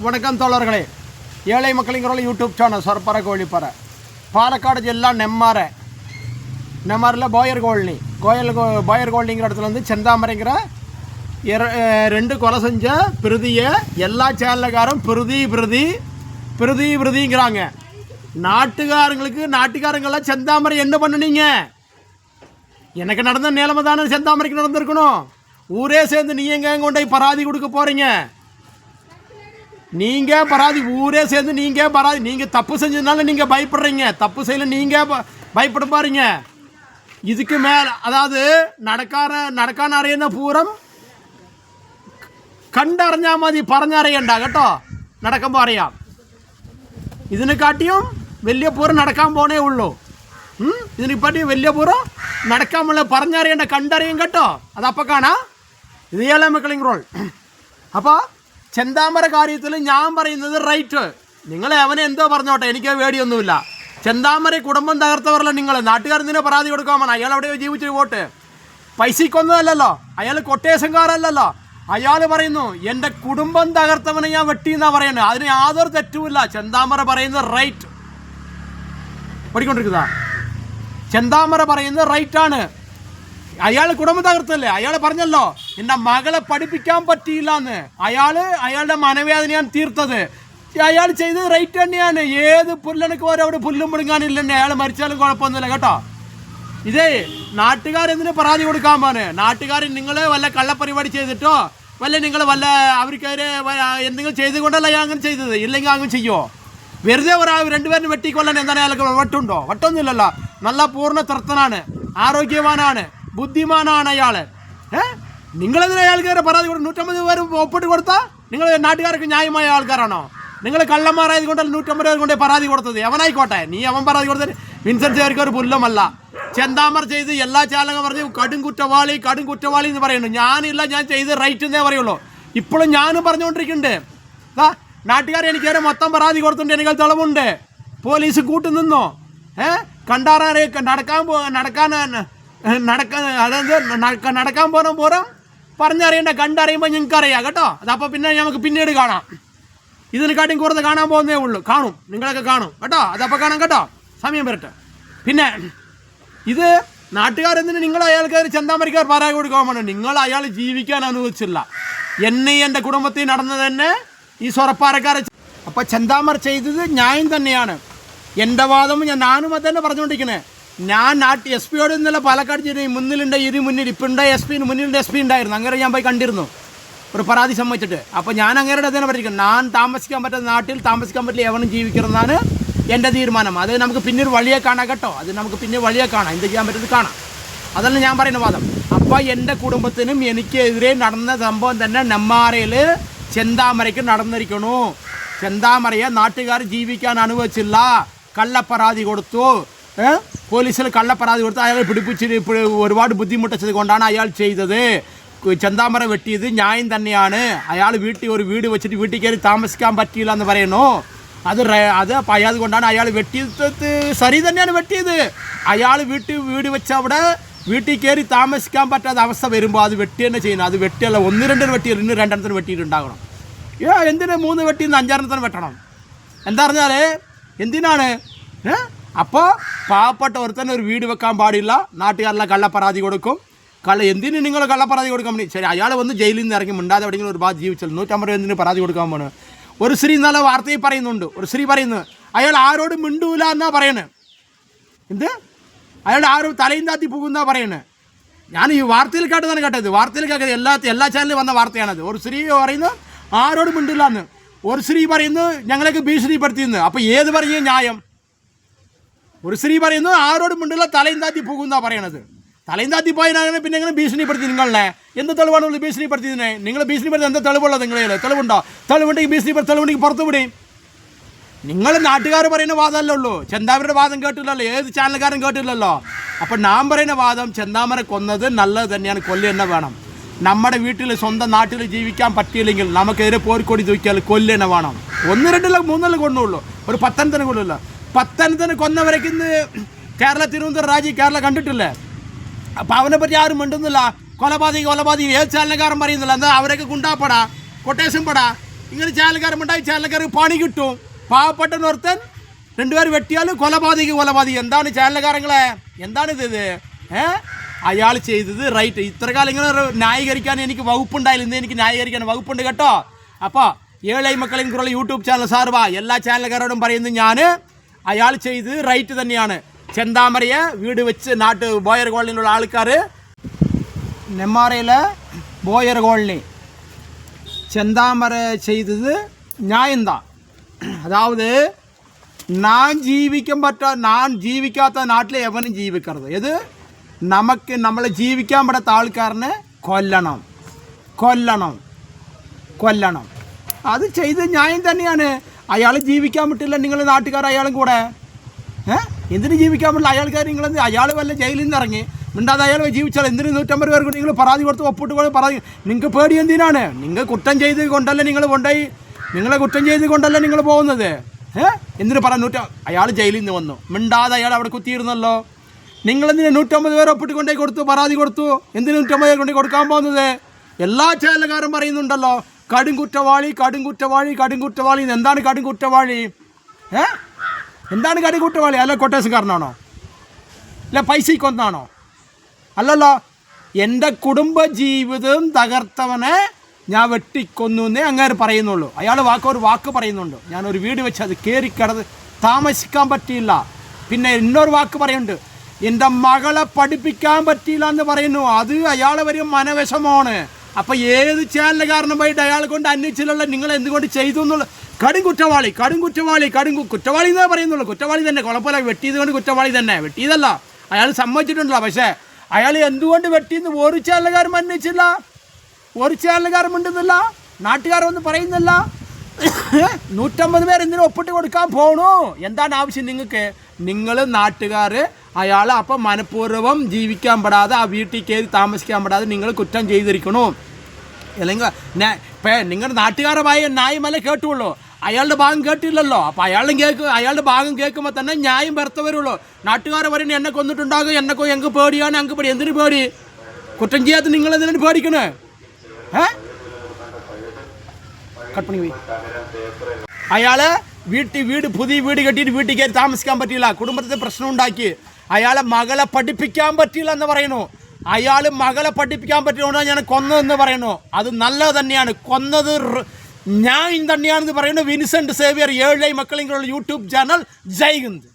വണക്കം തോളറുകളെ ഏഴை மக்களிங்கிற YouTube channel സർപ്പറ കോഴിപ്പറ Palakkad ജില്ല നെമ്മാറിல் Boer காலனிங்கிற இடத்துல வந்து செந்தாமரைங்கிற 2 கொலை செஞ்ச பிரதியை எல்லா சேனலுக்காரும் பிரதிங்கிறாங்க. நாட்டுக்காரங்களாம் செந்தாமரை என்ன பண்ணுனீங்க? எனக்கு நடந்த நிலைமை தானே செந்தாமரைக்கு நடந்திருக்கணும். ஊரே சேர்ந்து நீங்கள் கொண்டு போய் பராதி கொடுக்க போகிறீங்க. ஊரே சேர்ந்து நீங்கள் தப்பு செஞ்சதுனால நீங்கள் பயப்படுறீங்க. தப்பு செய்யல நீங்கள் பயப்பட பாருங்க. இதுக்கு மேலே அதாவது നടക്കാൻ അറിയുന്ന പൂരം കണ്ടറിഞ്ഞാൽ മതി, പറഞ്ഞറിയണ്ട കേട്ടോ. നടക്കുമ്പോൾ അറിയാം. ഇതിനെക്കാട്ടിയും വലിയ പൂരം നടക്കാൻ പോണേ ഉള്ളൂ. ഇതിനെപ്പറ്റി വലിയ പൂരം നടക്കാൻ പോണേ, പറഞ്ഞറിയണ്ട, കണ്ടറിയും കേട്ടോ. അതപ്പോൾ കാണാം. ഇത് ഏഴை மக்களிங்கிற റോൾ. അപ്പോൾ ചെന്താമര കാര്യത്തിൽ ഞാൻ പറയുന്നത് റൈറ്റ്. നിങ്ങൾ അവനെ എന്തോ പറഞ്ഞോട്ടെ, എനിക്ക് പേടിയൊന്നുമില്ല. ചെന്താമര കുടുംബം തകർത്തവരല്ല നിങ്ങൾ. നാട്ടുകാരെന്തിനെ പരാതി കൊടുക്കാമെന്ന്? അയാൾ എവിടെയോ ജീവിച്ചു പോട്ട്. പൈസക്കൊന്നുമല്ലല്ലോ, അയാൾ കൊട്ടേഷൻകാരല്ലല്ലോ. അയാൾ പറയുന്നു എൻ്റെ കുടുംബം തകർത്തവനെ ഞാൻ വെട്ടിയെന്നാണ് പറയുന്നത്. അതിന് യാതൊരു തെറ്റുമില്ല. ചെന്താമര പറയുന്നത് റൈറ്റ്. പഠിക്കൊണ്ടിരിക്കുന്നതാ. ചെന്താമര പറയുന്നത് റൈറ്റാണ്. അയാൾ കുടുംബം തകർത്തല്ലേ? അയാൾ പറഞ്ഞല്ലോ എൻ്റെ മകളെ പഠിപ്പിക്കാൻ പറ്റിയില്ല എന്ന്. അയാളുടെ മനവേദനയാണ് തീർത്തത്. അയാൾ ചെയ്തത് റൈറ്റ് തന്നെയാണ്. ഏത് പുല്ലനക്ക് അവിടെ പുല്ലും പിടുങ്ങാനില്ലെന്നെ. അയാൾ മരിച്ചാലും കുഴപ്പമൊന്നുമില്ല കേട്ടോ. ഇതേ നാട്ടുകാരെന്തിനു പരാതി കൊടുക്കാൻ പോണ്? നാട്ടുകാർ നിങ്ങൾ വല്ല കള്ളപ്പരിപാടി ചെയ്തിട്ടോ നിങ്ങൾ അവർക്കെതിരെ എന്തെങ്കിലും ചെയ്തുകൊണ്ടല്ല അയാൾ അങ്ങനെ ചെയ്തത്. ഇല്ലെങ്കിൽ അങ്ങനെ ചെയ്യുമോ? വെറുതെ രണ്ടുപേരും വെട്ടിക്കൊല്ലാൻ എന്താണ് അയാൾക്ക് വട്ടുണ്ടോ? വട്ടൊന്നുമില്ലല്ലോ. നല്ല പൂർണ്ണ തൃപ്തനാണ്, ആരോഗ്യവാനാണ്, ബുദ്ധിമാനാണ് അയാൾ. നിങ്ങളെതിരെ അയാൾക്ക് പരാതി കൊടുക്കും? 150 പേര് ഒപ്പിട്ട് കൊടുത്താൽ നിങ്ങൾ നാട്ടുകാർക്ക് ന്യായമായ ആൾക്കാരാണോ? നിങ്ങൾ കള്ളന്മാരായത് കൊണ്ടല്ല 150 പേർ കൊണ്ട് പരാതി കൊടുത്തത്. അവനായിക്കോട്ടെ, അവൻ പരാതി കൊടുത്തത് വിൻസെന്റ് ചേർക്ക് ഒരു പുല്ലുമല്ല. ചെന്താമര ചെയ്ത് എല്ലാ ചാനലും പറഞ്ഞു കടും കുറ്റവാളി എന്ന് പറയുന്നു. ഞാനില്ല, ഞാൻ ചെയ്ത് റൈറ്റ് എന്നേ പറയുള്ളൂ. ഇപ്പോഴും ഞാനും പറഞ്ഞുകൊണ്ടിരിക്കുന്നുണ്ട്. നാട്ടുകാർ എനിക്കേറെ മൊത്തം പരാതി കൊടുത്തിട്ടുണ്ട്. എനിക്ക് തെളിവുണ്ട്. പോലീസ് കൂട്ടുനിന്നോ? നടക്കാൻ പോലും പൂരം പറഞ്ഞറിയണ്ട, കണ്ടറിയുമ്പോൾ നിങ്ങൾക്കറിയാം കേട്ടോ. അതപ്പോൾ പിന്നെ നമുക്ക് പിന്നീട് കാണാം. ഇതിനെക്കാട്ടും കൂടുതൽ കാണാൻ പോകുന്നേ ഉള്ളൂ. കാണും, നിങ്ങളൊക്കെ കാണും കേട്ടോ. അതപ്പോൾ കാണാം കേട്ടോ. സമയം വരട്ടെ. പിന്നെ ഇത് നാട്ടുകാരെന്തിന് നിങ്ങൾ അയാൾക്ക് ചെന്താമരക്കാർ പരാതി കൊടുക്കാൻ വേണം? നിങ്ങൾ അയാൾ ജീവിക്കാൻ അനുവദിച്ചില്ല. എൻ്റെ കുടുംബത്തിൽ നടന്നത് തന്നെ ഈ സൊറപ്പാറക്കാരെ. അപ്പോൾ ചെന്താമര ചെയ്തത് ന്യായം തന്നെയാണ്. എൻ്റെ വാദം ഞാനും അത് തന്നെ പറഞ്ഞുകൊണ്ടിരിക്കുന്നത്. ഞാൻ എസ് പിയോട് ഇന്നലെ പാലക്കാട് ജില്ലയിൽ മുന്നിൽ ഇപ്പം മുന്നിലുണ്ട് എസ് പി ഉണ്ടായിരുന്നു. അങ്ങനെ ഞാൻ പോയി കണ്ടിരുന്നു ഒരു പരാതി സംബന്ധിച്ചിട്ട്. അപ്പോൾ ഞാൻ അങ്ങേരുടെ തന്നെ പറഞ്ഞിരിക്കുന്നത്, ഞാൻ താമസിക്കാൻ പറ്റുന്ന നാട്ടിൽ താമസിക്കാൻ പറ്റില്ല, എവനും ജീവിക്കണമെന്നാണ് എൻ്റെ തീരുമാനം. അത് നമുക്ക് പിന്നീട് വഴിയെ കാണാം കേട്ടോ. അത് നമുക്ക് പിന്നെ വഴിയെ കാണാം, എന്ത് ചെയ്യാൻ പറ്റുന്നത് കാണാം. അതല്ല ഞാൻ പറയുന്ന വാദം. അപ്പോൾ എൻ്റെ കുടുംബത്തിനും എനിക്കെതിരെ നടന്ന സംഭവം തന്നെ നെമ്മാറയിൽ ചെന്താമരയ്ക്ക് നടന്നിരിക്കണു. ചെന്താമരയെ നാട്ടുകാർ ജീവിക്കാൻ അനുവദിച്ചില്ല. കള്ളപ്പരാതി കൊടുത്തു. പോലീസിൽ കള്ളപ്പരാതി കൊടുത്ത് അയാളെ പിടിപ്പിച്ചിട്ട് ഒരുപാട് ബുദ്ധിമുട്ടിച്ചത് കൊണ്ടാണ് അയാൾ ചെയ്തത്. ചെന്താമര വെട്ടിയത് ന്യായം തന്നെയാണ്. അയാൾ ഒരു വീട് വെച്ചിട്ട് വീട്ടിൽ കയറി താമസിക്കാൻ പറ്റിയില്ല എന്ന് പറയുന്നു. അത് അയാൾ കൊണ്ടാണ് അയാൾ വെട്ടിയത്. ശരി തന്നെയാണ് വെട്ടിയത്. അയാൾ വീട് വെച്ച അവിടെ വീട്ടിൽ കയറി താമസിക്കാൻ പറ്റാത്ത അവസ്ഥ വരുമ്പോൾ അത് വെട്ടി തന്നെ ചെയ്യണം. അത് വെട്ടിയല്ല, 1-2 വെട്ടിയല്ല, ഇന്ന് 2 വെട്ടിയിട്ടുണ്ടാകണം. എന്തിനാ 3 വെട്ടിന്ന് 5 വെട്ടണം? എന്താ പറഞ്ഞാൽ എന്തിനാണ്? അപ്പോൾ പാവപ്പെട്ട ഒരുത്തന്നെ ഒരു വീട് വെക്കാൻ പാടില്ല. നാട്ടുകാരെല്ലാം കള്ളപ്പരാതി കൊടുക്കും. എന്തിന് നിങ്ങൾ കള്ളപ്പരാതി കൊടുക്കാൻ വേണ്ടി? ശരി, അയാൾ വന്ന് ജയിലിൽ നിന്ന് ഇറങ്ങി മിണ്ടാതെ എവിടെയെങ്കിലും ഒരു ജീവിച്ചല്ലോ. 150 എന്തിന് പരാതി കൊടുക്കാൻ പോണ്? ഒരു സ്ത്രീ നല്ല വാർത്തയിൽ പറയുന്നുണ്ട്. ഒരു സ്ത്രീ പറയുന്നത് അയാൾ ആരോടും മിണ്ടൂല എന്നാ പറയണേ. അയാൾ ആരും തലയും താത്തി പോകുന്നാ പറയണേ. ഞാൻ ഈ വാർത്തയിൽ കേട്ടതാണ് കേട്ടത്. വാർത്തയിൽ കേട്ടത് എല്ലാ ചാനലിലും വന്ന വാർത്തയാണത്. ഒരു സ്ത്രീ പറയുന്നത് ആരോടും മിണ്ടില്ല എന്ന്. ഒരു സ്ത്രീ പറയുന്നത് ഞങ്ങളൊക്കെ ഭീഷണിപ്പെടുത്തിയെന്ന്. അപ്പോൾ ഏത് പറയും ന്യായം? ഒരു സ്ത്രീ പറയുന്നത് ആരോടും മിണ്ടില്ല, തലയും താത്തി പോകുന്നാ പറയണത്. തലയും താത്തി പോയതിനാണ് പിന്നെ എങ്ങനെ ഭീഷണിപ്പെടുത്തി? നിങ്ങളെ എന്ത് തെളിവാണ് ഭീഷണിപ്പെടുത്തിയതിനെ? നിങ്ങൾ ഭീഷണിപ്പെടുത്തി എന്താ തെളിവുള്ളത്? നിങ്ങളെ തെളിവുണ്ടോ? തെളിവുണ്ടെങ്കിൽ തെളിവുണ്ടെങ്കിൽ പുറത്തു വിടും. നിങ്ങൾ നാട്ടുകാർ പറയുന്ന വാദമല്ലേ ഉള്ളൂ. ചെന്താമരയുടെ വാദം കേട്ടില്ലല്ലോ, ഏത് ചാനലുകാരൻ കേട്ടില്ലല്ലോ. അപ്പം ഞാൻ പറയുന്ന വാദം, ചെന്താമര കൊന്നത് നല്ലത് തന്നെയാണ്, കൊല്ല് തന്നെ വേണം. നമ്മുടെ വീട്ടിൽ സ്വന്തം നാട്ടിൽ ജീവിക്കാൻ പറ്റിയില്ലെങ്കിൽ നമുക്കെതിരെ പോരിക്കൊടി തൂക്കിയാൽ കൊല്ല് തന്നെ വേണം. 1-2 3 കൊണ്ടുള്ളൂ, ഒരു 10 കൊള്ളില്ല. 10 കൊന്നവരേക്ക് ഇന്ന് തിരുവനന്തപുരം കേരളം കണ്ടിട്ടില്ലേ? അപ്പോൾ അവനെ പറ്റി ആരും മിണ്ടുന്നില്ല. കൊലപാതകി ഏത് ചാനലുകാരൻ പറയുന്നില്ല. എന്താ അവരൊക്കെ ഗുണ്ടാപ്പടാ, കൊട്ടേഷൻ പടാ, ഇങ്ങനെ ചാനൽക്കാരുണ്ടായി ചാനൽക്കാർക്ക് പണി കിട്ടും. പാവപ്പെട്ടവനൊരുത്തൻ 2 പേർ വെട്ടിയാലും കൊലപാതകം. എന്താണ് ചാനൽക്കാരങ്ങളെ, എന്താണിത്? അയാൾ ചെയ്തത് റൈറ്റ്. ഇത്ര കാലം ഇങ്ങനെ ന്യായീകരിക്കാൻ എനിക്ക് വകുപ്പുണ്ടായില്ല, ഇന്ന് എനിക്ക് ന്യായീകരിക്കാൻ വകുപ്പുണ്ട് കേട്ടോ. അപ്പോൾ ഏഴൈ മക്കളെയും കുറേ യൂട്യൂബ് ചാനൽ സാർവാ എല്ലാ ചാനൽക്കാരോടും പറയുന്നത് ഞാൻ അയാൾ ചെയ്തത് റൈറ്റ് തന്നെയാണ്. ചെന്താമരയെ വീട് വെച്ച് ബോയർ കോളനിയിലുള്ള ആൾക്കാർ, നെമ്മാറയിലെ ബോയർ കോളനി ചെന്താമര ചെയ്തത് ന്യായംதான். അതായത് ഞാൻ ജീവിക്കാത്ത നാട്ടിൽ എവനും ജീവിക്കരുത്. ഇത് നമ്മളെ ജീവിക്കാൻ പറ്റാത്ത ആൾക്കാരനെ കൊല്ലണം. അത് ചെയ്ത് ന്യായം തന്നെയാണ്. അയാൾ ജീവിക്കാൻ പറ്റില്ല, നിങ്ങൾ നാട്ടുകാർ അയാളും കൂടെ എന്തിനു ജീവിക്കാൻ പറ്റില്ല? അയാൾ വല്ല ജയിലിൽ നിന്ന് ഇറങ്ങി മിണ്ടാതെ അയാൾ ജീവിച്ചാൽ എന്തിന് 150 പേർക്ക് നിങ്ങൾ പരാതി കൊടുത്ത് ഒപ്പിട്ട് പരാതി? നിങ്ങൾക്ക് പേടി എന്തിനാണ്? നിങ്ങളെ കുറ്റം ചെയ്ത് കൊണ്ടല്ലേ നിങ്ങൾ പോകുന്നത്? എന്തിനു പറയാൻ? അയാൾ ജയിലിൽ നിന്ന് വന്നു, മിണ്ടാതെ അയാൾ അവിടെ കുത്തിയിരുന്നല്ലോ. നിങ്ങളെന്തിന് 150 പേരെ ഒപ്പിട്ട് കൊണ്ടേ കൊടുത്തു, പരാതി കൊടുത്തു? എന്തിന് 150 പേർ കൊണ്ടേ കൊടുക്കാൻ പോകുന്നത്? എല്ലാ ചാനലുകാരും പറയുന്നുണ്ടല്ലോ കടുംകുറ്റവാളി. എന്താണ് കടുംകുറ്റവാളി? എന്താണ് കടുംകുറ്റവാളി? അല്ല കൊട്ടേഷൻകാരനാണോ? അല്ല പൈസയ്ക്ക് ഒന്നാണോ? അല്ലല്ലോ. എൻ്റെ കുടുംബജീവിതം തകർത്തവനെ ഞാൻ വെട്ടിക്കൊന്നു എന്നേ അങ്ങേര് പറയുന്നുള്ളൂ. അയാൾ ഒരു വാക്ക് പറയുന്നുണ്ട്, ഞാനൊരു വീട് വെച്ച് അത് കയറിക്കിടന്ന് താമസിക്കാൻ പറ്റിയില്ല. പിന്നെ ഇന്നൊരു വാക്ക് പറയുന്നുണ്ട്, എൻ്റെ മകളെ പഠിപ്പിക്കാൻ പറ്റിയില്ല എന്ന് പറയുന്നു. അത് അയാളെ വരും മനവശമാണ്. അപ്പോൾ ഏത് ചാനലുകാരനും പോയിട്ട് അയാളെ കൊണ്ട് അന്വേഷിച്ചില്ല നിങ്ങൾ എന്തുകൊണ്ട് ചെയ്തു എന്നുള്ള കുറ്റവാളി എന്നേ പറയുന്നുള്ളൂ. കുറ്റവാളി തന്നെ, കുഴപ്പമില്ല. വെട്ടിയത് കൊണ്ട് കുറ്റവാളി തന്നെ. വെട്ടിയതല്ല, അയാൾ സമ്മതിച്ചിട്ടുണ്ടല്ലോ. പക്ഷേ അയാൾ എന്തുകൊണ്ട് വെട്ടിയെന്ന് ഒരു ചാനലുകാരും അന്വേഷിച്ചില്ല, ഒരു ചാനലുകാരും മിണ്ടുന്നില്ല, നാട്ടുകാരൊന്നും പറയുന്നില്ല. 150 പേർ എന്തിനും ഒപ്പിട്ട് കൊടുക്കാൻ പോകണു? എന്താണ് ആവശ്യം നിങ്ങൾക്ക്? നിങ്ങൾ നാട്ടുകാർ അയാൾ അപ്പം മനഃപൂർവ്വം ജീവിക്കാൻ പെടാതെ ആ വീട്ടിൽ കയറി താമസിക്കാൻ പെടാതെ നിങ്ങൾ കുറ്റം ചെയ്തിരിക്കണു. അല്ലെങ്കിൽ നിങ്ങളുടെ നാട്ടുകാരുടെ ന്യായമല്ല കേട്ടുള്ളൂ, അയാളുടെ ഭാഗം കേട്ടില്ലല്ലോ. അപ്പോൾ അയാളുടെ ഭാഗം കേൾക്കുമ്പോൾ തന്നെ ന്യായം വെറുതെ വരുള്ളൂ. നാട്ടുകാരെ പറയുന്നത് എന്നെ കൊന്നിട്ടുണ്ടാകും, എനിക്ക് പേടിയാണ്, എന്തിനു പേടി? കുറ്റം ചെയ്യാത്ത നിങ്ങൾ എന്തിനാണ് പേടിക്കണേ? കട്ട്പണി പോയി. അയാള് പുതിയ വീട് കെട്ടിയിട്ട് വീട്ടിൽ കയറി താമസിക്കാൻ പറ്റിയില്ല, കുടുംബത്തിൽ പ്രശ്നം ഉണ്ടാക്കി. അയാളെ മകളെ പഠിപ്പിക്കാൻ പറ്റിയില്ല എന്ന് പറയുന്നു. അയാൾ മകളെ പഠിപ്പിക്കാൻ പറ്റിയോണ്ടാണ് ഞാൻ കൊന്നതെന്ന് പറയുന്നു. അത് നല്ലത് തന്നെയാണ്. കൊന്നത് ന്യായം തന്നെയാണെന്ന് പറയുന്നു. വിൻസെന്റ് സേവിയർ ഏഴൈ മക്കളെങ്കിലും യൂട്യൂബ് ചാനൽ. ജയ് ഹിന്ദ്.